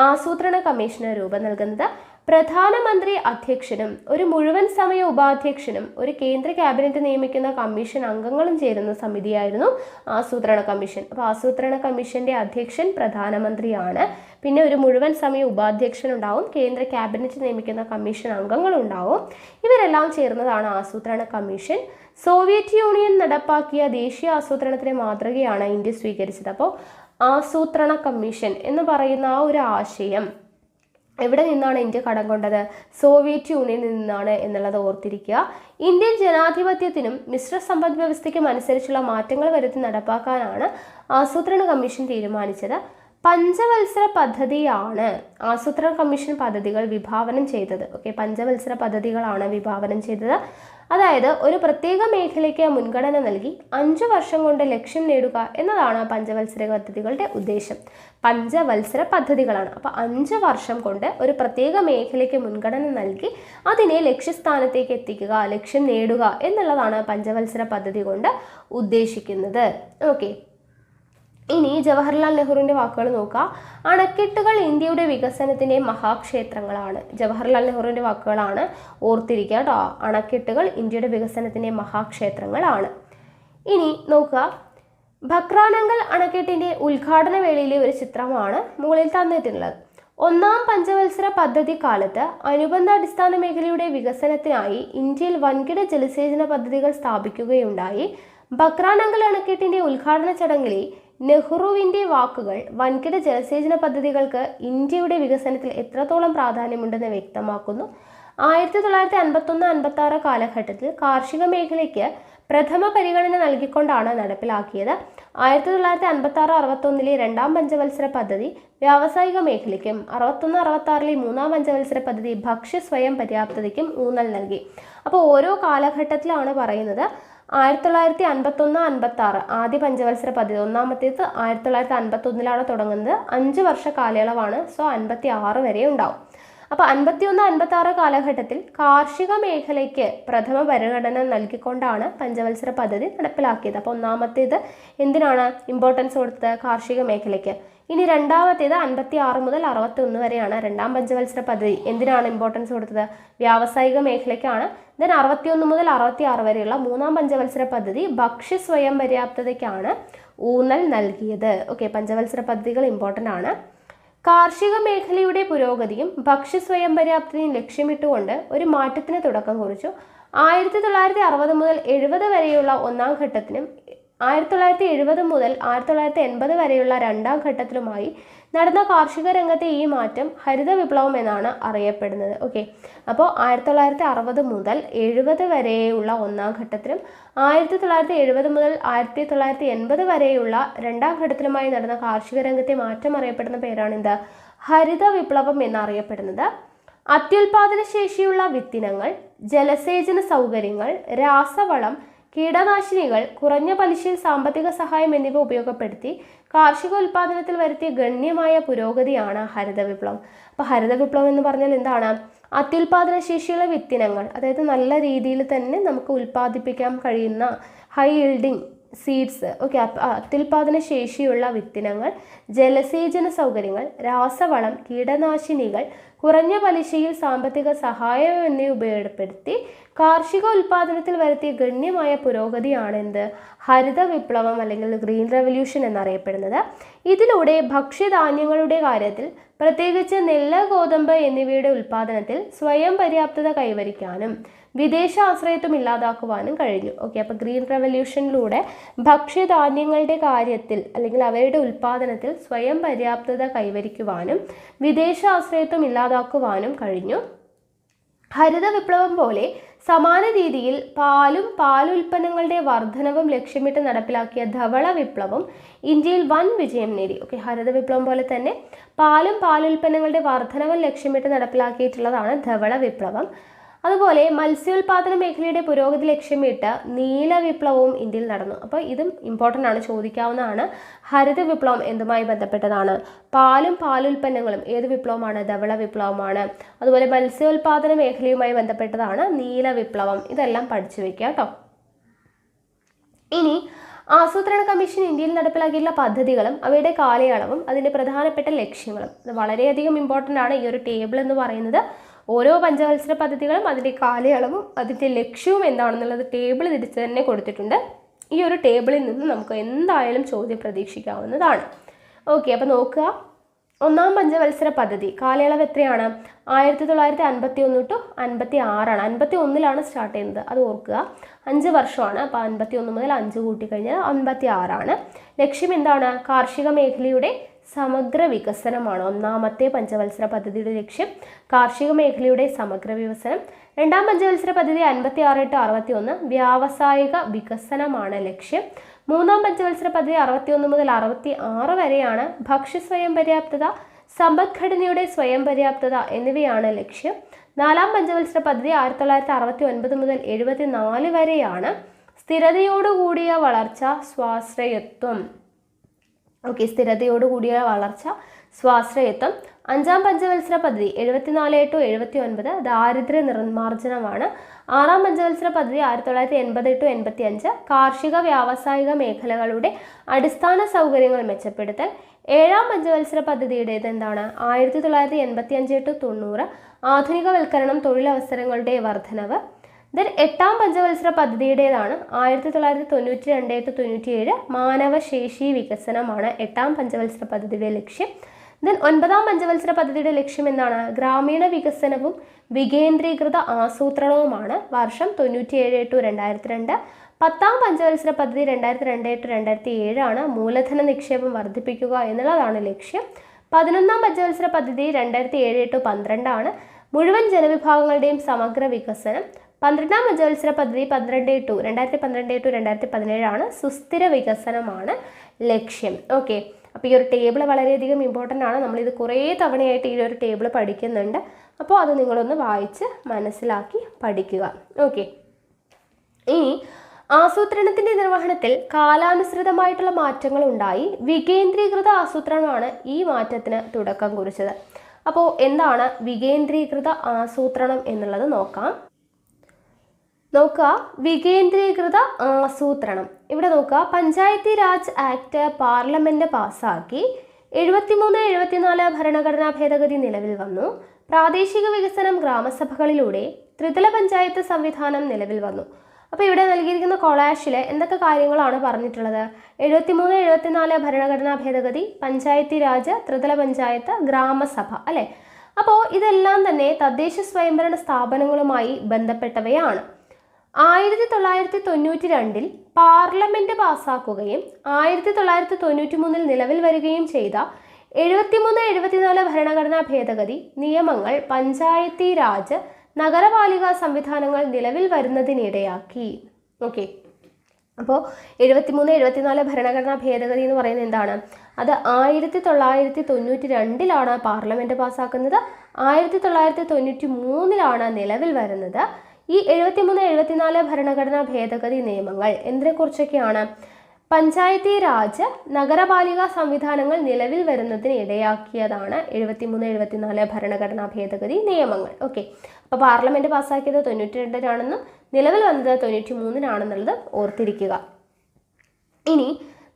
ആസൂത്രണ കമ്മീഷന് രൂപം നൽകുന്നത് പ്രധാനമന്ത്രി അധ്യക്ഷനും ഒരു മുഴുവൻ സമയ ഉപാധ്യക്ഷനും ഒരു കേന്ദ്ര ക്യാബിനറ്റ് നിയമിക്കുന്ന കമ്മീഷൻ അംഗങ്ങളും ചേരുന്ന സമിതിയായിരുന്നു ആസൂത്രണ കമ്മീഷൻ. അപ്പോൾ ആസൂത്രണ കമ്മീഷന്റെ അധ്യക്ഷൻ പ്രധാനമന്ത്രിയാണ്. പിന്നെ ഒരു മുഴുവൻ സമയ ഉപാധ്യക്ഷൻ ഉണ്ടാവും, കേന്ദ്ര ക്യാബിനറ്റ് നിയമിക്കുന്ന കമ്മീഷൻ അംഗങ്ങളുണ്ടാവും. ഇവരെല്ലാം ചേർന്നതാണ് ആസൂത്രണ കമ്മീഷൻ. സോവിയറ്റ് യൂണിയൻ നടപ്പാക്കിയ ദേശീയ ആസൂത്രണത്തിന്റെ മാതൃകയാണ് ഇന്ത്യ സ്വീകരിച്ചത്. അപ്പോൾ ആസൂത്രണ കമ്മീഷൻ എന്ന് പറയുന്ന ആ ഒരു ആശയം എവിടെ നിന്നാണ് ഇന്ത്യ കടം കൊണ്ടത്? സോവിയറ്റ് യൂണിയനിൽ നിന്നാണ് എന്നുള്ളത് ഓർത്തിരിക്കുക. ഇന്ത്യൻ ജനാധിപത്യത്തിനും മിശ്ര സമ്പദ് വ്യവസ്ഥയ്ക്കും അനുസരിച്ചുള്ള മാറ്റങ്ങൾ വരുത്തി നടപ്പാക്കാനാണ് ആസൂത്രണ കമ്മീഷൻ തീരുമാനിച്ചത്. പഞ്ചവത്സര പദ്ധതിയാണ് ആസൂത്രണ കമ്മീഷൻ പദ്ധതികൾ വിഭാവനം ചെയ്തത്. പഞ്ചവത്സര പദ്ധതികളാണ് വിഭാവനം ചെയ്തത്. അതായത് ഒരു പ്രത്യേക മേഖലയ്ക്ക് മുൻഗണന നൽകി 5 വർഷം കൊണ്ട് ലക്ഷ്യം നേടുക എന്നതാണ് പഞ്ചവത്സര പദ്ധതികളുടെ ഉദ്ദേശം. പഞ്ചവത്സര പദ്ധതികളാണ്. അപ്പോൾ 5 വർഷം കൊണ്ട് ഒരു പ്രത്യേക മേഖലയ്ക്ക് മുൻഗണന നൽകി അതിനെ ലക്ഷ്യസ്ഥാനത്തേക്ക് എത്തിക്കുക, ലക്ഷ്യം നേടുക എന്നുള്ളതാണ് പഞ്ചവത്സര പദ്ധതി കൊണ്ട് ഉദ്ദേശിക്കുന്നത്. ഇനി ജവഹർലാൽ നെഹ്റുവിൻ്റെ വാക്കുകൾ നോക്കുക. അണക്കെട്ടുകൾ ഇന്ത്യയുടെ വികസനത്തിൻ്റെ മഹാക്ഷേത്രങ്ങളാണ്. ജവഹർലാൽ നെഹ്റുവിൻ്റെ വാക്കുകളാണ്, ഓർത്തിരിക്കുക കേട്ടോ. അണക്കെട്ടുകൾ ഇന്ത്യയുടെ വികസനത്തിൻ്റെ മഹാക്ഷേത്രങ്ങളാണ്. ഇനി നോക്കുക, ഭക്രാനങ്കൽ അണക്കെട്ടിൻ്റെ ഉദ്ഘാടന വേളയിലെ ഒരു ചിത്രമാണ് മുകളിൽ തന്നിട്ടുള്ളത്. 1-ാം പഞ്ചവത്സര പദ്ധതി കാലത്ത് അനുബന്ധ അടിസ്ഥാന മേഖലയുടെ വികസനത്തിനായി ഇന്ത്യയിൽ വൻകിട ജലസേചന പദ്ധതികൾ സ്ഥാപിക്കുകയുണ്ടായി. ഭക്രാനങ്കൽ അണക്കെട്ടിൻ്റെ ഉദ്ഘാടന ചടങ്ങിലെ നെഹ്റുവിൻ്റെ വാക്കുകൾ വൻകിട ജലസേചന പദ്ധതികൾക്ക് ഇന്ത്യയുടെ വികസനത്തിൽ എത്രത്തോളം പ്രാധാന്യമുണ്ടെന്ന് വ്യക്തമാക്കുന്നു. 1951-56 കാലഘട്ടത്തിൽ കാർഷിക മേഖലയ്ക്ക് പ്രഥമ പരിഗണന നൽകിക്കൊണ്ടാണ് നടപ്പിലാക്കിയത്. 1956-61 2-ാം പഞ്ചവത്സര പദ്ധതി വ്യാവസായിക മേഖലയ്ക്കും 61-66 3-ാം പഞ്ചവത്സര പദ്ധതി ഭക്ഷ്യ സ്വയം പര്യാപ്തതയ്ക്കും ഊന്നൽ നൽകി. അപ്പോൾ ഓരോ കാലഘട്ടത്തിലാണ് പറയുന്നത്. 1951-56 ആദ്യ പഞ്ചവത്സര പദ്ധതി, ഒന്നാമത്തേത് 1951 തുടങ്ങുന്നത്. 5 വർഷ കാലയളവാണ്. 56 വരെ ഉണ്ടാവും. അപ്പോൾ 51-56 കാലഘട്ടത്തിൽ കാർഷിക മേഖലയ്ക്ക് പ്രഥമ പരിഗണന നൽകിക്കൊണ്ടാണ് പഞ്ചവത്സര പദ്ധതി നടപ്പിലാക്കിയത്. അപ്പോൾ ഒന്നാമത്തേത് എന്തിനാണ് ഇമ്പോർട്ടൻസ് കൊടുത്തത്? കാർഷിക മേഖലയ്ക്ക്. ഇനി രണ്ടാമത്തേത് 56 മുതൽ 61 വരെയാണ് 2-ാം പഞ്ചവത്സര പദ്ധതി. എന്തിനാണ് ഇമ്പോർട്ടൻസ് കൊടുത്തത്? വ്യാവസായിക മേഖലയ്ക്കാണ്. ദെൻ 61 മുതൽ 66 വരെയുള്ള 3-ാം പഞ്ചവത്സര പദ്ധതി ഭക്ഷ്യ സ്വയം പര്യാപ്തതയ്ക്കാണ് ഊന്നൽ നൽകിയത്. പഞ്ചവത്സര പദ്ധതികൾ ഇമ്പോർട്ടൻ്റ് ആണ്. കാർഷിക മേഖലയുടെ പുരോഗതിയും ഭക്ഷ്യ സ്വയം പര്യാപ്തതയും ലക്ഷ്യമിട്ടുകൊണ്ട് ഒരു മാറ്റത്തിന് തുടക്കം കുറിച്ചു. 1960 മുതൽ 70 വരെയുള്ള 1-ാം ഘട്ടത്തിനും 1970 മുതൽ 1980 വരെയുള്ള 2-ാം ഘട്ടത്തിലുമായി നടന്ന കാർഷിക രംഗത്തെ ഈ മാറ്റം ഹരിത വിപ്ലവം എന്നാണ് അറിയപ്പെടുന്നത്. അപ്പോൾ 1960 മുതൽ 70 വരെയുള്ള 1-ാം ഘട്ടത്തിലും 1970 മുതൽ 1980 വരെയുള്ള 2-ാം ഘട്ടത്തിലുമായി നടന്ന കാർഷിക രംഗത്തെ മാറ്റം അറിയപ്പെടുന്ന പേരാണ് എന്ത്? ഹരിത വിപ്ലവം എന്നറിയപ്പെടുന്നത്. അത്യുൽപാദന ശേഷിയുള്ള വിത്തിനങ്ങൾ, ജലസേചന സൗകര്യങ്ങൾ, രാസവളം, കീടനാശിനികൾ, കുറഞ്ഞ പലിശയിൽ സാമ്പത്തിക സഹായം എന്നിവ ഉപയോഗപ്പെടുത്തി കാർഷിക ഉൽപാദനത്തിൽ വരുത്തിയ ഗണ്യമായ പുരോഗതിയാണ് ഹരിത വിപ്ലവം. അപ്പോൾ ഹരിത വിപ്ലവം എന്ന് പറഞ്ഞാൽ എന്താണ്? അത്യുൽപാദന ശേഷിയുള്ള വിത്തിനങ്ങൾ, അതായത് നല്ല രീതിയിൽ തന്നെ നമുക്ക് ഉൽപ്പാദിപ്പിക്കാൻ കഴിയുന്ന ഹൈ ഈൽഡിങ് സീഡ്സ്, അത്യുൽപാദന ശേഷിയുള്ള വിത്തിനങ്ങൾ, ജലസേചന സൗകര്യങ്ങൾ, രാസവളം, കീടനാശിനികൾ, കുറഞ്ഞ പലിശയിൽ സാമ്പത്തിക സഹായം എന്നിവ ഉപയോഗപ്പെടുത്തി കാർഷിക ഉൽപാദനത്തിൽ വരുത്തിയ ഗണ്യമായ പുരോഗതിയാണ് എന്ത്? ഹരിത വിപ്ലവം അല്ലെങ്കിൽ ഗ്രീൻ റെവല്യൂഷൻ എന്നറിയപ്പെടുന്നത്. ഇതിലൂടെ ഭക്ഷ്യധാന്യങ്ങളുടെ കാര്യത്തിൽ പ്രത്യേകിച്ച് നെല്ല്, ഗോതമ്പ് എന്നിവയുടെ ഉൽപാദനത്തിൽ സ്വയം പര്യാപ്തത കൈവരിക്കാനും വിദേശ ആശ്രയത്വം ഇല്ലാതാക്കുവാനും കഴിഞ്ഞു. അപ്പോൾ ഗ്രീൻ റെവല്യൂഷനിലൂടെ ഭക്ഷ്യധാന്യങ്ങളുടെ കാര്യത്തിൽ അല്ലെങ്കിൽ അവയുടെ ഉൽപാദനത്തിൽ സ്വയം പര്യാപ്തത കൈവരിക്കുവാനും വിദേശ ആശ്രയത്വം ഇല്ലാതാക്കുവാനും കഴിഞ്ഞു. ഹരിത വിപ്ലവം പോലെ സമാന രീതിയിൽ പാലും പാലുൽപ്പന്നങ്ങളുടെ വർധനവും ലക്ഷ്യമിട്ട് നടപ്പിലാക്കിയ ധവള വിപ്ലവം ഇന്ത്യയിൽ വൻ വിജയം നേടി. ഹരിത വിപ്ലവം പോലെ തന്നെ പാലും പാലുൽപ്പന്നങ്ങളുടെ വർധനവും ലക്ഷ്യമിട്ട് നടപ്പിലാക്കിയിട്ടുള്ളതാണ് ധവള വിപ്ലവം. അതുപോലെ മത്സ്യോൽപാദന മേഖലയുടെ പുരോഗതി ലക്ഷ്യമിട്ട് നീല വിപ്ലവവും ഇന്ത്യയിൽ നടന്നു. അപ്പോൾ ഇതും ഇമ്പോർട്ടൻ്റ് ആണ്, ചോദിക്കാവുന്നതാണ്. ഹരിത വിപ്ലവം എന്തുമായി ബന്ധപ്പെട്ടതാണ്? പാലും പാലുൽപ്പന്നങ്ങളും ഏത് വിപ്ലവമാണ്? ധവള വിപ്ലവമാണ്. അതുപോലെ മത്സ്യോൽപാദന മേഖലയുമായി ബന്ധപ്പെട്ടതാണ് നീല വിപ്ലവം. ഇതെല്ലാം പഠിച്ചു വെക്കുക കേട്ടോ. ഇനി ആസൂത്രണ കമ്മീഷൻ ഇന്ത്യയിൽ നടപ്പിലാക്കിയിട്ടുള്ള പദ്ധതികളും അവയുടെ കാലയളവും അതിൻ്റെ പ്രധാനപ്പെട്ട ലക്ഷ്യങ്ങളും. ഇത് വളരെയധികം ഇമ്പോർട്ടൻ്റ് ആണ്. ഈ ഒരു ടേബിൾ എന്ന് പറയുന്നത് ഓരോ പഞ്ചവത്സര പദ്ധതികളും അതിൻ്റെ കാലയളവും അതിൻ്റെ ലക്ഷ്യവും എന്താണെന്നുള്ളത് ടേബിൾ തിരിച്ച് തന്നെ കൊടുത്തിട്ടുണ്ട്. ഈ ഒരു ടേബിളിൽ നിന്ന് നമുക്ക് എന്തായാലും ചോദ്യം പ്രതീക്ഷിക്കാവുന്നതാണ്. ഓക്കെ, അപ്പോൾ നോക്കുക. ഒന്നാം പഞ്ചവത്സര പദ്ധതി കാലയളവ് എത്രയാണ്? 1951 ടു 56 51 സ്റ്റാർട്ട് ചെയ്യുന്നത്, അത് ഓർക്കുക. 5 വർഷമാണ്. അപ്പോൾ 51 മുതൽ 5 കൂട്ടിക്കഴിഞ്ഞാൽ 56. ലക്ഷ്യം എന്താണ്? കാർഷിക മേഖലയുടെ സമഗ്ര വികസനമാണ്. ഒന്നാമത്തെ പഞ്ചവത്സര പദ്ധതിയുടെ ലക്ഷ്യം കാർഷിക മേഖലയുടെ സമഗ്ര വികസനം. രണ്ടാം പഞ്ചവത്സര പദ്ധതി 56 ടു 61 വ്യാവസായിക വികസനമാണ് ലക്ഷ്യം. മൂന്നാം പഞ്ചവത്സര പദ്ധതി 61 മുതൽ 66 വരെയാണ് ഭക്ഷ്യ സ്വയം പര്യാപ്തത, സമ്പദ്ഘടനയുടെ സ്വയം പര്യാപ്തത എന്നിവയാണ് ലക്ഷ്യം. നാലാം പഞ്ചവത്സര പദ്ധതി 1969 മുതൽ 74 വരെയാണ് സ്ഥിരതയോടുകൂടിയ വളർച്ച, സ്വാശ്രയത്വം. ഓക്കെ, സ്ഥിരതയോടുകൂടിയ വളർച്ച, സ്വാശ്രയത്വം. അഞ്ചാം പഞ്ചവത്സര പദ്ധതി 74 ടു 79 ദാരിദ്ര്യ നിർമ്മാർജ്ജനമാണ്. ആറാം പഞ്ചവത്സര പദ്ധതി 1980 ടു 85 കാർഷിക വ്യാവസായിക മേഖലകളുടെ അടിസ്ഥാന സൗകര്യങ്ങൾ മെച്ചപ്പെടുത്തൽ. ഏഴാം പഞ്ചവത്സര പദ്ധതിയുടേത് എന്താണ്? 1985 ടു 90 ആധുനികവൽക്കരണം, തൊഴിലവസരങ്ങളുടെ വർധനവ്. ദെൻ എട്ടാം പഞ്ചവത്സര പദ്ധതിയുടേതാണ് 1992 ടു 97 മാനവശേഷി വികസനമാണ് എട്ടാം പഞ്ചവത്സര പദ്ധതിയുടെ ലക്ഷ്യം. ദെൻ ഒൻപതാം പഞ്ചവത്സര പദ്ധതിയുടെ ലക്ഷ്യം എന്താണ്? ഗ്രാമീണ വികസനവും വികേന്ദ്രീകൃത ആസൂത്രണവുമാണ്. വർഷം 97 ടു 2002. പത്താം പഞ്ചവത്സര പദ്ധതി 2002 ടു 2007 ആണ്. മൂലധന നിക്ഷേപം വർദ്ധിപ്പിക്കുക എന്നുള്ളതാണ് ലക്ഷ്യം. 11ാം പഞ്ചവത്സര പദ്ധതി 2007 ടു 12 ആണ്. മുഴുവൻ ജനവിഭാഗങ്ങളുടെയും സമഗ്ര വികസനം. 12ാം പഞ്ചവത്സര പദ്ധതി 2012 ടു 2017 ആണ്. സുസ്ഥിര വികസനമാണ് ലക്ഷ്യം. ഓക്കെ, അപ്പോൾ ഈ ഒരു ടേബിൾ വളരെയധികം ഇമ്പോർട്ടൻ്റ് ആണ്. നമ്മളിത് കുറേ തവണയായിട്ട് ഈ ഒരു ടേബിൾ പഠിക്കുന്നുണ്ട്. അപ്പോൾ അത് നിങ്ങളൊന്ന് വായിച്ച് മനസ്സിലാക്കി പഠിക്കുക. ഓക്കെ, ഇനി ആസൂത്രണത്തിൻ്റെ നിർവഹണത്തിൽ കാലാനുസൃതമായിട്ടുള്ള മാറ്റങ്ങൾ ഉണ്ടായി. വികേന്ദ്രീകൃത ആസൂത്രണമാണ് ഈ മാറ്റത്തിന് തുടക്കം കുറിച്ചത്. അപ്പോൾ എന്താണ് വികേന്ദ്രീകൃത ആസൂത്രണം എന്നുള്ളത് നോക്കാം. വികേന്ദ്രീകൃത ആസൂത്രണം. ഇവിടെ നോക്കുക, പഞ്ചായത്തി രാജ് ആക്ട് പാർലമെന്റ് പാസ്സാക്കി. 73-74 ഭരണഘടനാ ഭേദഗതി നിലവിൽ വന്നു. പ്രാദേശിക വികസനം ഗ്രാമസഭകളിലൂടെ ത്രിതല പഞ്ചായത്ത് സംവിധാനം നിലവിൽ വന്നു. അപ്പോൾ ഇവിടെ നൽകിയിരിക്കുന്ന കൊളാഷിൽ എന്തൊക്കെ കാര്യങ്ങളാണ് പറഞ്ഞിട്ടുള്ളത്? 73-74 ഭരണഘടനാ ഭേദഗതി, പഞ്ചായത്തി രാജ്, ത്രിതല പഞ്ചായത്ത്, ഗ്രാമസഭ, അല്ലേ? അപ്പോൾ ഇതെല്ലാം തന്നെ തദ്ദേശ സ്വയംഭരണ സ്ഥാപനങ്ങളുമായി ബന്ധപ്പെട്ടവയാണ്. 1992 പാർലമെന്റ് പാസ്സാക്കുകയും 1993 നിലവിൽ വരികയും ചെയ്ത 73-74 ഭരണഘടനാ ഭേദഗതി നിയമങ്ങൾ പഞ്ചായത്തി രാജ്, നഗരപാലിക സംവിധാനങ്ങൾ നിലവിൽ വരുന്നതിനിടയാക്കി. ഓക്കെ, അപ്പോൾ 73-74 ഭരണഘടനാ ഭേദഗതി എന്ന് പറയുന്നത് എന്താണ്? അത് 1992 പാർലമെന്റ് പാസ്സാക്കുന്നത്, 1993 നിലവിൽ വരുന്നത്. ഈ 73-74 ഭരണഘടനാ ഭേദഗതി നിയമങ്ങൾ എന്തിനെക്കുറിച്ചൊക്കെയാണ്? പഞ്ചായത്തി രാജ്, നഗരപാലിക സംവിധാനങ്ങൾ നിലവിൽ വരുന്നതിന് ഇടയാക്കിയതാണ് 73-74 ഭരണഘടനാ ഭേദഗതി നിയമങ്ങൾ. ഓക്കെ, അപ്പോൾ പാർലമെന്റ് പാസ്സാക്കിയത് 92 നിലവിൽ വന്നത് 93 ഓർത്തിരിക്കുക. ഇനി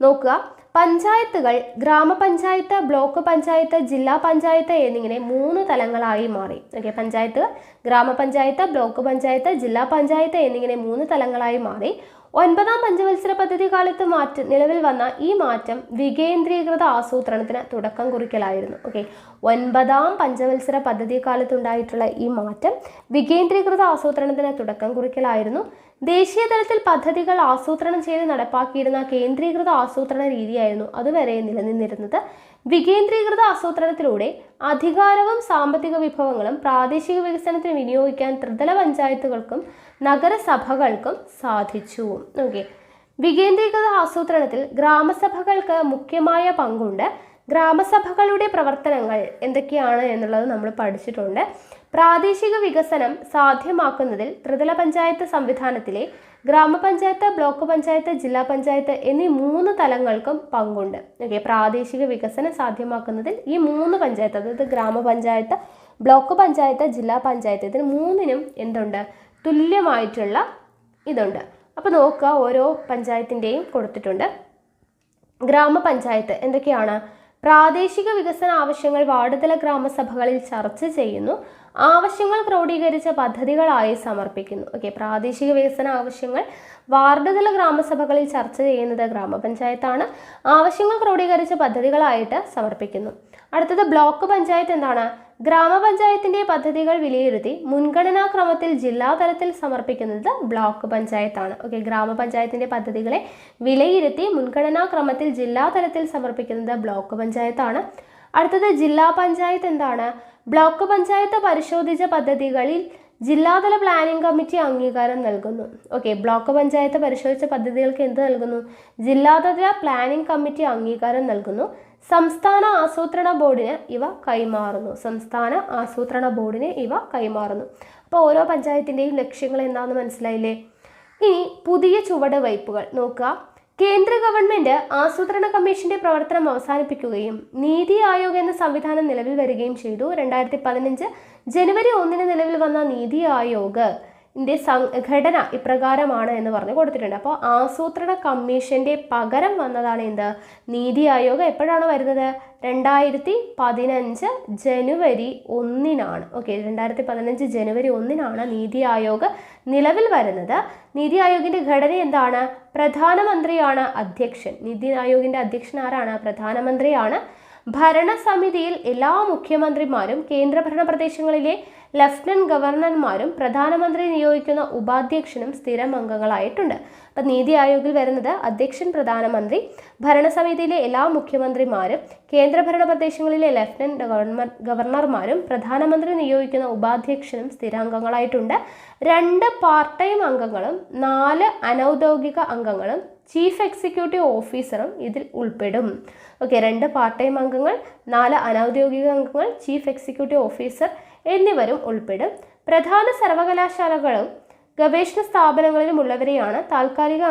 നോക്കുക, പഞ്ചായത്തുകൾ ഗ്രാമപഞ്ചായത്ത്, ബ്ലോക്ക് പഞ്ചായത്ത്, ജില്ലാ പഞ്ചായത്ത് എന്നിങ്ങനെ 3 തലങ്ങളായി മാറി. ഓക്കെ, പഞ്ചായത്ത്, ഗ്രാമപഞ്ചായത്ത്, ബ്ലോക്ക് പഞ്ചായത്ത്, ജില്ലാ പഞ്ചായത്ത് എന്നിങ്ങനെ 3 തലങ്ങളായി മാറി. 9ാം പഞ്ചവത്സര പദ്ധതി കാലത്ത് നിലവിൽ വന്ന ഈ മാറ്റം വികേന്ദ്രീകൃത ആസൂത്രണത്തിന് തുടക്കം കുറിക്കലായിരുന്നു. ഓക്കെ, 9ാം പഞ്ചവത്സര പദ്ധതി കാലത്തുണ്ടായിട്ടുള്ള ഈ മാറ്റം വികേന്ദ്രീകൃത ആസൂത്രണത്തിന് തുടക്കം കുറിക്കലായിരുന്നു. ദേശീയ തലത്തിൽ പദ്ധതികൾ ആസൂത്രണം ചെയ്ത് നടപ്പാക്കിയിരുന്ന കേന്ദ്രീകൃത ആസൂത്രണ രീതിയായിരുന്നു അതുവരെ നിലനിന്നിരുന്നത്. വികേന്ദ്രീകൃത ആസൂത്രണത്തിലൂടെ അധികാരവും സാമ്പത്തിക വിഭവങ്ങളും പ്രാദേശിക വികസനത്തിന് വിനിയോഗിക്കാൻ ത്രിതല പഞ്ചായത്തുകൾക്കും നഗരസഭകൾക്കും സാധിച്ചു. ഓക്കെ, വികേന്ദ്രീകൃത ആസൂത്രണത്തിൽ ഗ്രാമസഭകൾക്ക് മുഖ്യമായ പങ്കുണ്ട്. ഗ്രാമസഭകളുടെ പ്രവർത്തനങ്ങൾ എന്തൊക്കെയാണ് എന്നുള്ളത് നമ്മൾ പഠിച്ചിട്ടുണ്ട്. പ്രാദേശിക വികസനം സാധ്യമാക്കുന്നതിൽ ത്രിതല പഞ്ചായത്ത് സംവിധാനത്തിലെ ഗ്രാമപഞ്ചായത്ത്, ബ്ലോക്ക് പഞ്ചായത്ത്, ജില്ലാ പഞ്ചായത്ത് എന്നീ 3 തലങ്ങൾക്കും പങ്കുണ്ട്. ഓക്കെ, പ്രാദേശിക വികസനം സാധ്യമാക്കുന്നതിൽ ഈ 3 പഞ്ചായത്ത്, അതായത് ഗ്രാമപഞ്ചായത്ത്, ബ്ലോക്ക് പഞ്ചായത്ത്, ജില്ലാ പഞ്ചായത്ത്, ഇതിന് 3നും എന്തുണ്ട്? തുല്യമായിട്ടുള്ള ഇതുണ്ട്. അപ്പോൾ നോക്കുക, ഓരോ പഞ്ചായത്തിൻ്റെയും കൊടുത്തിട്ടുണ്ട്. ഗ്രാമപഞ്ചായത്ത് എന്തൊക്കെയാണ്? പ്രാദേശിക വികസന ആവശ്യങ്ങൾ വാർഡ് തല ഗ്രാമസഭകളിൽ ചർച്ച ചെയ്യുന്നു, ആവശ്യങ്ങൾ ക്രോഡീകരിച്ച പദ്ധതികളായി സമർപ്പിക്കുന്നു. ഓക്കെ, പ്രാദേശിക വികസന ആവശ്യങ്ങൾ വാർഡ് തല ഗ്രാമസഭകളിൽ ചർച്ച ചെയ്യുന്നത് ഗ്രാമപഞ്ചായത്താണ്, ആവശ്യങ്ങൾ ക്രോഡീകരിച്ച പദ്ധതികളായിട്ട് സമർപ്പിക്കുന്നു. അടുത്തത് ബ്ലോക്ക് പഞ്ചായത്ത് എന്താണ്? ഗ്രാമപഞ്ചായത്തിന്റെ പദ്ധതികൾ വിലയിരുത്തി മുൻഗണനാ ക്രമത്തിൽ ജില്ലാതലത്തിൽ സമർപ്പിക്കുന്നത് ബ്ലോക്ക് പഞ്ചായത്താണ്. ഓക്കെ, ഗ്രാമപഞ്ചായത്തിന്റെ പദ്ധതികളെ വിലയിരുത്തി മുൻഗണനാ ക്രമത്തിൽ ജില്ലാതലത്തിൽ സമർപ്പിക്കുന്നത് ബ്ലോക്ക് പഞ്ചായത്താണ്. അടുത്തത് ജില്ലാ പഞ്ചായത്ത് എന്താണ്? ബ്ലോക്ക് പഞ്ചായത്ത് പരിശോധിച്ച പദ്ധതികളിൽ ജില്ലാതല പ്ലാനിംഗ് കമ്മിറ്റി അംഗീകാരം നൽകുന്നു. ഓക്കെ, ബ്ലോക്ക് പഞ്ചായത്ത് പരിശോധിച്ച പദ്ധതികൾക്ക് എന്ത് നൽകുന്നു? ജില്ലാതല പ്ലാനിംഗ് കമ്മിറ്റി അംഗീകാരം നൽകുന്നു. സംസ്ഥാന ആസൂത്രണ ബോർഡിന് ഇവ കൈമാറുന്നു. സംസ്ഥാന ആസൂത്രണ ബോർഡിന് ഇവ കൈമാറുന്നു. അപ്പോൾ ഓരോ പഞ്ചായത്തിൻ്റെയും ലക്ഷ്യങ്ങൾ എന്താണെന്ന് മനസ്സിലായില്ലേ? ഇനി പുതിയ ചുവടുവയ്പ്പുകൾ നോക്കുക. കേന്ദ്ര ഗവൺമെന്റ് ആസൂത്രണ കമ്മീഷന്റെ പ്രവർത്തനം അവസാനിപ്പിക്കുകയും നീതി ആയോഗ് എന്ന സംവിധാനം നിലവിൽ വരികയും ചെയ്തു. 2015 ജനുവരി 1 നിലവിൽ വന്ന നീതി ആയോഗ് ഘടന ഇപ്രകാരമാണ് എന്ന് പറഞ്ഞ് കൊടുത്തിട്ടുണ്ട്. അപ്പോൾ ആസൂത്രണ കമ്മീഷന്റെ പകരം വന്നതാണ് എന്ത്? നീതി ആയോഗ്. എപ്പോഴാണ് വരുന്നത്? 2015 ജനുവരി 1 ഓക്കെ, 2015 ജനുവരി 1 നീതി ആയോഗ് നിലവിൽ വരുന്നത്. നീതി ആയോഗിന്റെ ഘടന എന്താണ്? പ്രധാനമന്ത്രിയാണ് അധ്യക്ഷൻ. നീതി ആയോഗിന്റെ അധ്യക്ഷൻ ആരാണ്? പ്രധാനമന്ത്രിയാണ്. ഭരണസമിതിയിൽ എല്ലാ മുഖ്യമന്ത്രിമാരും കേന്ദ്രഭരണ പ്രദേശങ്ങളിലെ ലഫ്റ്റനന്റ് ഗവർണർമാരും പ്രധാനമന്ത്രി നിയോഗിക്കുന്ന ഉപാധ്യക്ഷനും സ്ഥിരം അംഗങ്ങളായിട്ടുണ്ട്. അപ്പം നീതി ആയോഗിൽ വരുന്നത് അധ്യക്ഷൻ, പ്രധാനമന്ത്രി, ഭരണസമിതിയിലെ എല്ലാ മുഖ്യമന്ത്രിമാരും കേന്ദ്രഭരണ പ്രദേശങ്ങളിലെ ലഫ്റ്റനന്റ് ഗവർണർമാരും പ്രധാനമന്ത്രി നിയോഗിക്കുന്ന ഉപാധ്യക്ഷനും സ്ഥിരാംഗങ്ങളായിട്ടുണ്ട്. 2 പാർട്ട് ടൈം അംഗങ്ങളും 4 അനൗദ്യോഗിക അംഗങ്ങളും ചീഫ് എക്സിക്യൂട്ടീവ് ഓഫീസറും ഇതിൽ ഉൾപ്പെടും. ഓക്കെ, 2 പാർട്ട് ടൈം അംഗങ്ങൾ, 4 അനൗദ്യോഗിക അംഗങ്ങൾ, ചീഫ് എക്സിക്യൂട്ടീവ് ഓഫീസർ എന്നിവരും ഉൾപ്പെടും. പ്രധാന സർവകലാശാലകളും ഗവേഷണ സ്ഥാപനങ്ങളിലും ഉള്ളവരെയാണ് താൽക്കാലിക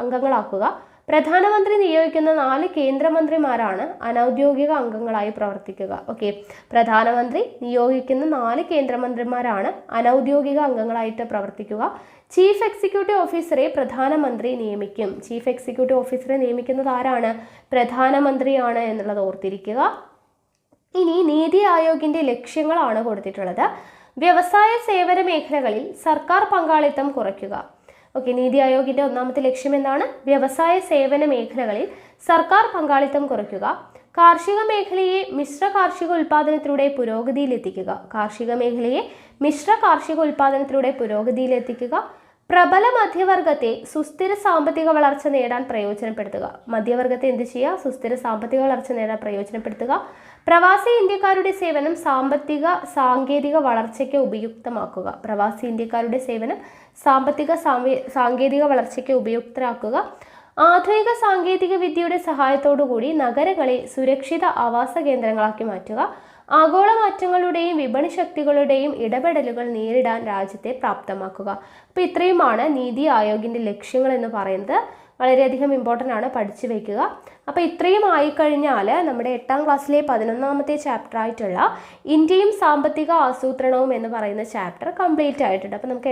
അംഗങ്ങളാക്കുക. പ്രധാനമന്ത്രി നിയോഗിക്കുന്ന 4 കേന്ദ്രമന്ത്രിമാരാണ് അനൗദ്യോഗിക അംഗങ്ങളായി പ്രവർത്തിക്കുക. ഓക്കെ, പ്രധാനമന്ത്രി നിയോഗിക്കുന്ന 4 കേന്ദ്രമന്ത്രിമാരാണ് അനൗദ്യോഗിക അംഗങ്ങളായിട്ട് പ്രവർത്തിക്കുക. ചീഫ് എക്സിക്യൂട്ടീവ് ഓഫീസറെ പ്രധാനമന്ത്രി നിയമിക്കും. ചീഫ് എക്സിക്യൂട്ടീവ് ഓഫീസറെ നിയമിക്കുന്നത് ആരാണ്? പ്രധാനമന്ത്രിയാണ് എന്നുള്ളത് ഓർത്തിരിക്കുക. ഇനി നീതി ആയോഗിന്റെ ലക്ഷ്യങ്ങളാണ് കൊടുത്തിട്ടുള്ളത്. വ്യവസായ സേവന മേഖലകളിൽ സർക്കാർ പങ്കാളിത്തം കുറയ്ക്കുക. ഓക്കെ, നീതി ആയോഗിന്റെ ഒന്നാമത്തെ ലക്ഷ്യം എന്താണ്? വ്യവസായ സേവന മേഖലകളിൽ സർക്കാർ പങ്കാളിത്തം കുറയ്ക്കുക. കാർഷിക മേഖലയെ മിശ്ര കാർഷിക ഉൽപാദനത്തിലൂടെ പുരോഗതിയിലെത്തിക്കുക. കാർഷിക മേഖലയെ മിശ്ര കാർഷിക ഉൽപാദനത്തിലൂടെ പുരോഗതിയിലെത്തിക്കുക. പ്രബല മധ്യവർഗത്തെ സുസ്ഥിര സാമ്പത്തിക വളർച്ച നേടാൻ പ്രയോജനപ്പെടുത്തുക. മധ്യവർഗത്തെ എന്ത് ചെയ്യുക? സുസ്ഥിര സാമ്പത്തിക വളർച്ച നേടാൻ പ്രയോജനപ്പെടുത്തുക. പ്രവാസി ഇന്ത്യക്കാരുടെ സേവനം സാമ്പത്തിക സാങ്കേതിക വളർച്ചയ്ക്ക് ഉപയുക്തമാക്കുക. പ്രവാസി ഇന്ത്യക്കാരുടെ സേവനം സാങ്കേതിക വളർച്ചയ്ക്ക് ഉപയുക്തരാക്കുക. ആധുനിക സാങ്കേതിക വിദ്യയുടെ സഹായത്തോടുകൂടി നഗരങ്ങളെ സുരക്ഷിത ആവാസ കേന്ദ്രങ്ങളാക്കി മാറ്റുക. ആഗോള മാറ്റങ്ങളുടെയും വിപണി ശക്തികളുടെയും ഇടപെടലുകൾ നേരിടാൻ രാജ്യത്തെ പ്രാപ്തമാക്കുക. അപ്പോൾ ഇത്രയുമാണ് നീതി ആയോഗിന്റെ ലക്ഷ്യങ്ങൾ എന്ന് പറയുന്നത്. വളരെയധികം ഇമ്പോർട്ടൻ്റ് ആണ്, പഠിച്ചു വയ്ക്കുക. അപ്പോൾ ഇത്രയും ആയിക്കഴിഞ്ഞാൽ നമ്മുടെ 8ാം ക്ലാസ്സിലെ 11ാമത്തെ ചാപ്റ്റർ ആയിട്ടുള്ള ഇന്ത്യയും സാമ്പത്തിക ആസൂത്രണവും എന്ന് പറയുന്ന ചാപ്റ്റർ കംപ്ലീറ്റ് ആയിട്ടുണ്ട്. അപ്പോൾ നമുക്ക്